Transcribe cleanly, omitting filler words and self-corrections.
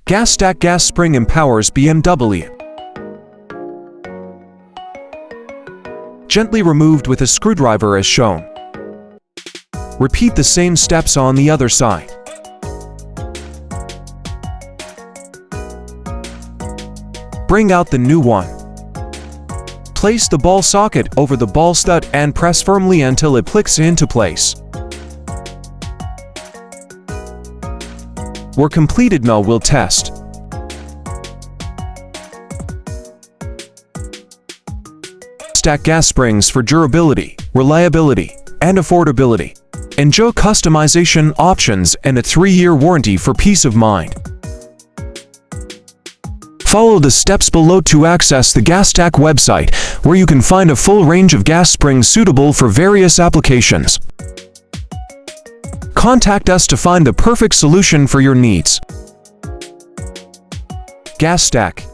Gastac Gas Spring empowers BMW. Gently removed with a screwdriver as shown. Repeat the same steps on the other side. Bring out the new one. Place the ball socket over the ball stud and press firmly until it clicks into place. We're completed. Now we'll test. Gastac Gas Springs for durability, reliability, and affordability. Enjoy customization options and a 3-year warranty for peace of mind. Follow the steps below to access the Gastac website, where you can find a full range of gas springs suitable for various applications. Contact us to find the perfect solution for your needs. Gastac.